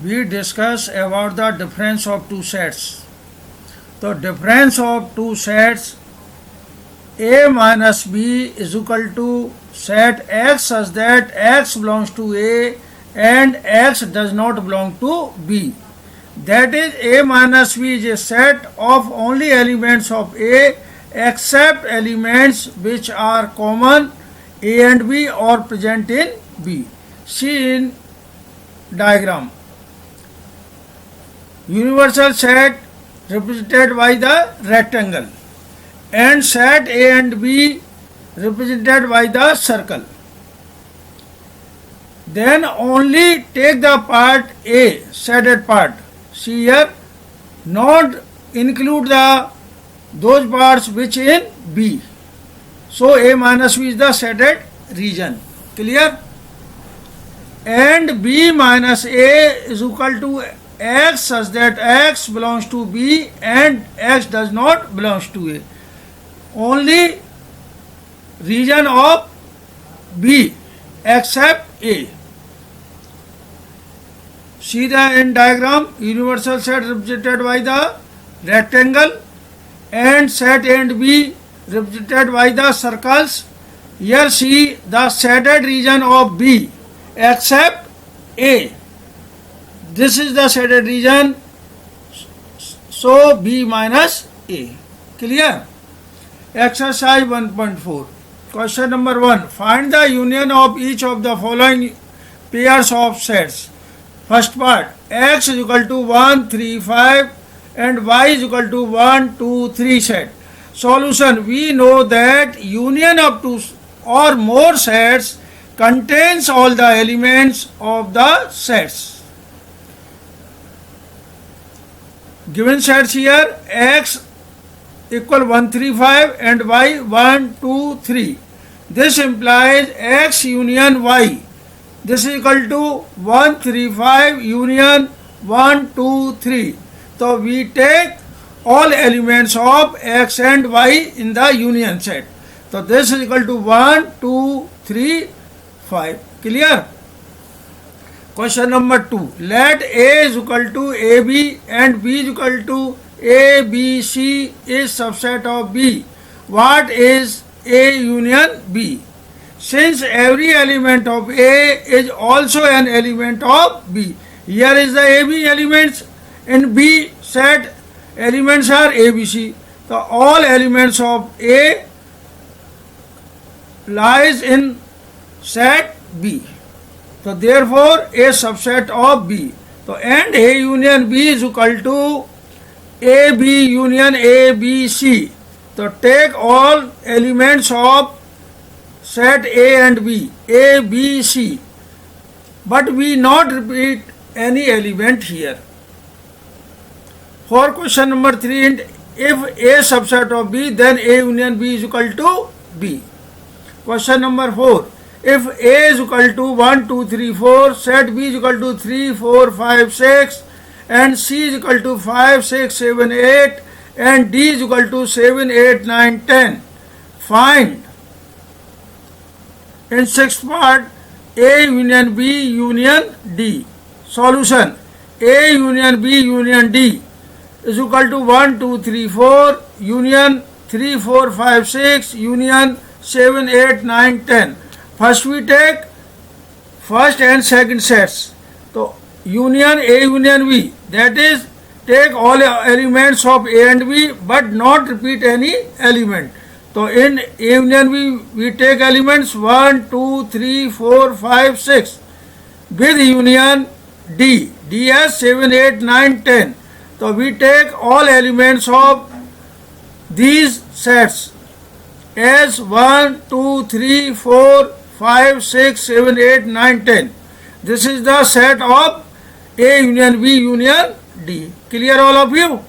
we discuss about the difference of two sets. The difference of two sets A minus B is equal to set X such that X belongs to A and X does not belong to B. That is, A minus B is a set of only elements of A except elements which are common A and B or present in B. See in diagram. Universal set represented by the rectangle and set A and B represented by the circle. Then only take the part A, shaded part. See here, not include those parts which in B. So A minus B is the shaded region. Clear? And B minus A is equal to X such that X belongs to B and X does not belongs to A. Only region of B except A. See the in diagram, universal set represented by the rectangle and set A and B represented by the circles. Here see the shaded region of B except A. This is the shaded region, so B minus A. Clear? Exercise 1.4. Question number 1. Find the union of each of the following pairs of sets. First part, X is equal to 1, 3, 5 and Y is equal to 1, 2, 3 set. Solution. We know that union of two or more sets contains all the elements of the sets. Given sets here, X equal 1, 3, 5 and Y 1, 2, 3. This implies X union Y. This is equal to 1, 3, 5 union 1, 2, 3. So we take all elements of X and Y in the union set. So this is equal to 1, 2, 3, 5. Clear? Question number 2. Let A is equal to AB and B is equal to ABC is subset of B. What is A union B? Since every element of A is also an element of B. Here is the AB elements. In B set elements are ABC. So all elements of A lies in set B. So therefore A subset of B. So and A union B is equal to AB union ABC. So take all elements of set A and B, A, B, C. But we not repeat any element here. For question number 3, if A subset of B, then A union B is equal to B. Question number 4. If A is equal to 1, 2, 3, 4, set B is equal to 3, 4, 5, 6, and C is equal to 5, 6, 7, 8, and D is equal to 7, 8, 9, 10. Find in sixth part A union B union D. Solution. A union B union D is equal to 1, 2, 3, 4 union 3, 4, 5, 6 union 7, 8, 9, 10. First we take first and second sets. So union A union B, that is take all elements of A and B but not repeat any element. So in A union B we take elements 1, 2, 3, 4, 5, 6 with union D. D has 7, 8, 9, 10. So we take all elements of these sets as 1, 2, 3, 4, 5, 6, 7, 8, 9, 10. This is the set of A union B union D. Clear all of you?